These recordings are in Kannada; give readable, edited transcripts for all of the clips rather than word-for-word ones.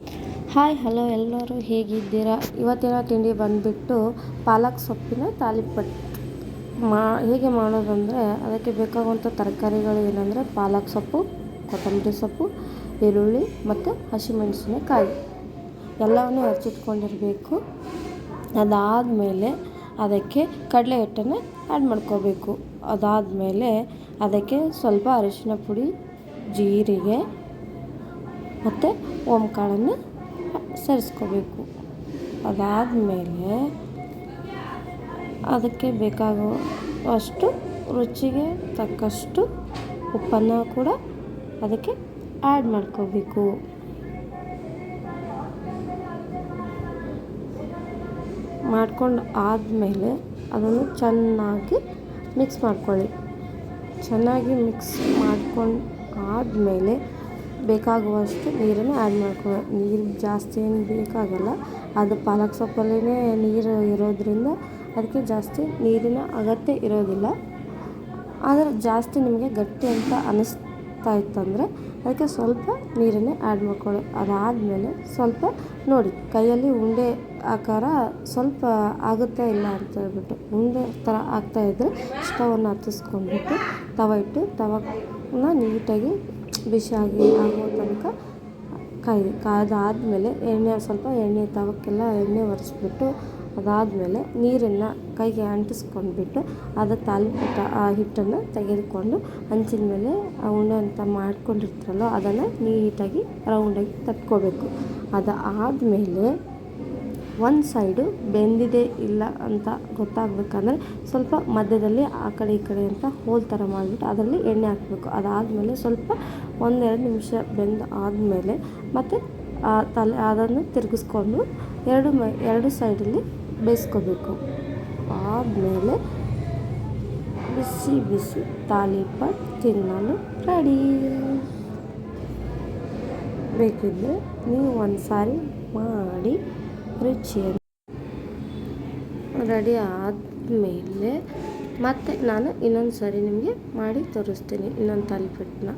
ಹಾಯ್ ಹಲೋ ಎಲ್ಲರೂ ಹೇಗಿದ್ದೀರಾ? ಇವತ್ತಿನ ತಿಂಡಿ ಬಂದುಬಿಟ್ಟು ಪಾಲಕ್ ಸೊಪ್ಪಿನ ತಾಲಿಪಟ್ಟು ಹೇಗೆ ಮಾಡೋದಂದರೆ ಅದಕ್ಕೆ ಬೇಕಾಗುವಂಥ ತರಕಾರಿಗಳು ಏನಂದರೆ ಪಾಲಕ್ ಸೊಪ್ಪು, ಕೊತ್ತಂಬರಿ ಸೊಪ್ಪು, ಈರುಳ್ಳಿ ಮತ್ತು ಹಸಿಮೆಣಸಿನಕಾಯಿ ಎಲ್ಲವನ್ನೂ ಹೆಚ್ಚಿಟ್ಕೊಂಡಿರಬೇಕು. ಅದಾದಮೇಲೆ ಅದಕ್ಕೆ ಕಡಲೆ ಹಿಟ್ಟನ್ನು ಆ್ಯಡ್ ಮಾಡ್ಕೋಬೇಕು. ಅದಾದಮೇಲೆ ಅದಕ್ಕೆ ಸ್ವಲ್ಪ ಅರಿಶಿನ ಪುಡಿ, ಜೀರಿಗೆ ಮತ್ತು ಓಂಕಾಳನ್ನು ಸೇರಿಸ್ಕೋಬೇಕು. ಅದಾದಮೇಲೆ ಅದಕ್ಕೆ ಬೇಕಾಗುವಷ್ಟು ರುಚಿಗೆ ತಕ್ಕಷ್ಟು ಉಪ್ಪನ್ನು ಕೂಡ ಅದಕ್ಕೆ ಆ್ಯಡ್ ಮಾಡ್ಕೋಬೇಕು. ಮಾಡ್ಕೊಂಡು ಆದಮೇಲೆ ಅದನ್ನು ಚೆನ್ನಾಗಿ ಮಿಕ್ಸ್ ಮಾಡ್ಕೊಳ್ಳಿ. ಚೆನ್ನಾಗಿ ಮಿಕ್ಸ್ ಮಾಡ್ಕೊಂಡು ಆದಮೇಲೆ ಬೇಕಾಗುವಷ್ಟು ನೀರನ್ನು ಆ್ಯಡ್ ಮಾಡ್ಕೊಳ್ಳಿ. ನೀರು ಜಾಸ್ತಿ ಏನು ಬೇಕಾಗಲ್ಲ, ಅದು ಪಾಲಕ್ ಸೊಪ್ಪಲ್ಲೇ ನೀರು ಇರೋದರಿಂದ ಅದಕ್ಕೆ ಜಾಸ್ತಿ ನೀರಿನ ಅಗತ್ಯ ಇರೋದಿಲ್ಲ. ಆದರೆ ಜಾಸ್ತಿ ನಿಮಗೆ ಗಟ್ಟಿ ಅಂತ ಅನ್ನಿಸ್ತಾ ಇತ್ತಂದರೆ ಅದಕ್ಕೆ ಸ್ವಲ್ಪ ನೀರನ್ನೇ ಆ್ಯಡ್ ಮಾಡ್ಕೊಳ್ಳಿ. ಅದಾದಮೇಲೆ ಸ್ವಲ್ಪ ನೋಡಿ ಕೈಯಲ್ಲಿ ಉಂಡೆ ಆಕಾರ ಸ್ವಲ್ಪ ಆಗುತ್ತಾ ಇಲ್ಲ ಅಂತ ಹೇಳ್ಬಿಟ್ಟು ಉಂಡೆ ಥರ ಆಗ್ತಾಯಿದ್ರೆ ಸ್ಟವನ್ನು ಹತ್ತಿಸ್ಕೊಂಡ್ಬಿಟ್ಟು ತವ ಇಟ್ಟು ತವನ ನೀಟಾಗಿ ಬಿಸಿ ಆಗೋ ತನಕ ಕಾದಾದಮೇಲೆ ಸ್ವಲ್ಪ ಎಣ್ಣೆ ತವಕ್ಕೆಲ್ಲ ಎಣ್ಣೆ ಒರೆಸ್ಬಿಟ್ಟು ಅದಾದಮೇಲೆ ನೀರನ್ನು ಕೈಗೆ ಅಂಟಿಸ್ಕೊಂಡ್ಬಿಟ್ಟು ಅದು ತಾಲಿಪಟ್ಟು ಆ ಹಿಟ್ಟನ್ನು ತೆಗೆದುಕೊಂಡು ಹಂಚಿನ ಮೇಲೆ ಆ ಉಂಡೆ ಅಂತ ಮಾಡ್ಕೊಂಡಿರ್ತಾರಲ್ಲ ಅದನ್ನು ನೀಟಾಗಿ ರೌಂಡಾಗಿ ತಟ್ಕೋಬೇಕು. ಅದಾದಮೇಲೆ ಒಂದು ಸೈಡು ಬೆಂದಿದೆ ಇಲ್ಲ ಅಂತ ಗೊತ್ತಾಗಬೇಕಂದ್ರೆ ಸ್ವಲ್ಪ ಮಧ್ಯದಲ್ಲಿ ಆ ಕಡೆ ಈ ಕಡೆ ಅಂತ ಹೋಲ್ ಥರ ಮಾಡಿಬಿಟ್ಟು ಅದರಲ್ಲಿ ಎಣ್ಣೆ ಹಾಕಬೇಕು. ಅದಾದಮೇಲೆ ಸ್ವಲ್ಪ 1-2 ನಿಮಿಷ ಆದಮೇಲೆ ಮತ್ತು ಅದನ್ನು ತಿರುಗಿಸ್ಕೊಂಡು ಎರಡು ಸೈಡಲ್ಲಿ ಬೇಯಿಸ್ಕೋಬೇಕು. ಆದಮೇಲೆ ಬಿಸಿ ಬಿಸಿ ತಾಲಿಪಟ್ಟು ತಿನ್ನಲು ರೆಡಿ. ಬೇಕಿದ್ದರೆ ನೀವು ಒಂದು ಸಾರಿ ಮಾಡಿ ರುಚಿಯನ್ನು ರೆಡಿ ಆದಮೇಲೆ ಮತ್ತೆ ನಾನು ಇನ್ನೊಂದು ಸಾರಿ ನಿಮಗೆ ಮಾಡಿ ತೋರಿಸ್ತೀನಿ ಇನ್ನೊಂದು ತಾಲಿಪಟ್ಟನ್ನ.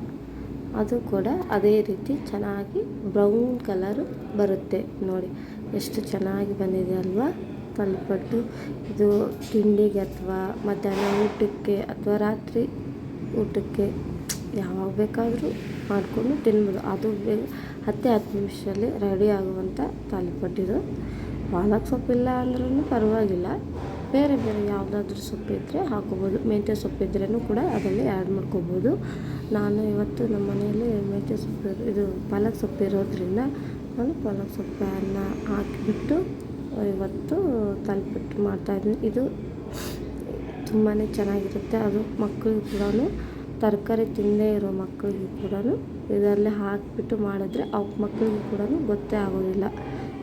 ಅದು ಕೂಡ ಅದೇ ರೀತಿ ಚೆನ್ನಾಗಿ ಬ್ರೌನ್ ಕಲರು ಬರುತ್ತೆ. ನೋಡಿ ಎಷ್ಟು ಚೆನ್ನಾಗಿ ಬಂದಿದೆ ಅಲ್ವಾ ತಾಲಿಪಟ್ಟು. ಇದು ತಿಂಡಿಗೆ ಅಥವಾ ಮಧ್ಯಾಹ್ನ ಊಟಕ್ಕೆ ಅಥವಾ ರಾತ್ರಿ ಊಟಕ್ಕೆ ಯಾವಾಗ ಬೇಕಾದರೂ ಮಾಡಿಕೊಂಡು ತಿನ್ಬೋದು. ಅದು 10 ನಿಮಿಷದಲ್ಲಿ ರೆಡಿ ಆಗುವಂಥ ತಾಲಿಪಟ್ಟಿದು. ಪಾಲಕ್ ಸೊಪ್ಪಿಲ್ಲ ಅಂದ್ರೂ ಪರವಾಗಿಲ್ಲ, ಬೇರೆ ಯಾವುದಾದ್ರೂ ಸೊಪ್ಪಿದ್ದರೆ ಹಾಕೋಬೋದು. ಮೆಂತ್ಯ ಸೊಪ್ಪಿದ್ರೂ ಕೂಡ ಅದರಲ್ಲಿ ಆ್ಯಡ್ ಮಾಡ್ಕೋಬೋದು. ನಾನು ಇವತ್ತು ನಮ್ಮ ಮನೆಯಲ್ಲಿ ಮೆಂತ್ಯ ಸೊಪ್ಪು ಇದು ಪಾಲಕ್ ಸೊಪ್ಪಿರೋದ್ರಿಂದ ನಾನು ಪಾಲಕ್ ಸೊಪ್ಪನ್ನು ಹಾಕಿಬಿಟ್ಟು ಇವತ್ತು ತಾಲಿಪಟ್ಟು ಮಾಡ್ತಾಯಿದ್ದೀನಿ. ಇದು ತುಂಬಾ ಚೆನ್ನಾಗಿರುತ್ತೆ. ಅದು ಮಕ್ಕಳಿಗೂ ಕೂಡ ತರಕಾರಿ ತಿಂದೇ ಇರೋ ಮಕ್ಕಳಿಗೂ ಕೂಡ ಇದರಲ್ಲಿ ಹಾಕಿಬಿಟ್ಟು ಮಾಡಿದ್ರೆ ಅವ್ರ ಮಕ್ಕಳಿಗೂ ಕೂಡ ಗೊತ್ತೇ ಆಗೋದಿಲ್ಲ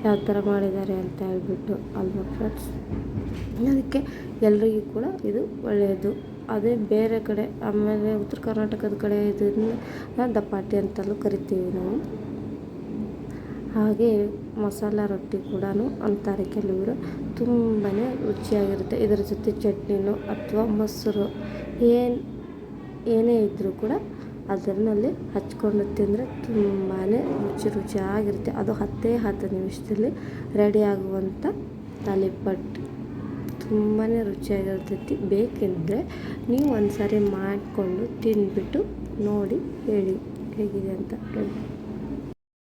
ಯಾವ ಥರ ಮಾಡಿದ್ದಾರೆ ಅಂತ ಹೇಳ್ಬಿಟ್ಟು ಅಲ್ವಾ ಫ್ರೆಂಡ್ಸ್. ಅದಕ್ಕೆ ಎಲ್ರಿಗೂ ಕೂಡ ಇದು ಒಳ್ಳೆಯದು. ಅದೇ ಬೇರೆ ಕಡೆ ಆಮೇಲೆ ಉತ್ತರ ಕರ್ನಾಟಕದ ಕಡೆ ಇದನ್ನು ದಪಾಟಿ ಅಂತಲೂ ಕರಿತೀವಿ ನಾವು. ಹಾಗೆ ಮಸಾಲ ರೊಟ್ಟಿ ಕೂಡ ಅಂತಾರೆ ಕೆಲವರು. ತುಂಬಾ ರುಚಿಯಾಗಿರುತ್ತೆ. ಇದರ ಜೊತೆ ಚಟ್ನಿನೋ ಅಥವಾ ಮೊಸರು ಏನೇ ಇದ್ದರೂ ಕೂಡ ಅದರಲ್ಲಿ ಹಚ್ಕೊಂಡು ತಿಂದರೆ ತುಂಬಾ ರುಚಿಯಾಗಿರುತ್ತೆ. ಅದು 10 ನಿಮಿಷದಲ್ಲಿ ರೆಡಿ ಆಗುವಂಥ ತಾಲಿಪಟ್ಟು ತುಂಬಾ ರುಚಿಯಾಗಿರ್ತೈತಿ. ಬೇಕೆಂದರೆ ನೀವು ಒಂದು ಸಾರಿ ಮಾಡಿಕೊಂಡು ತಿಂದ್ಬಿಟ್ಟು ನೋಡಿ ಹೇಳಿ ಹೇಗಿದೆ ಅಂತ.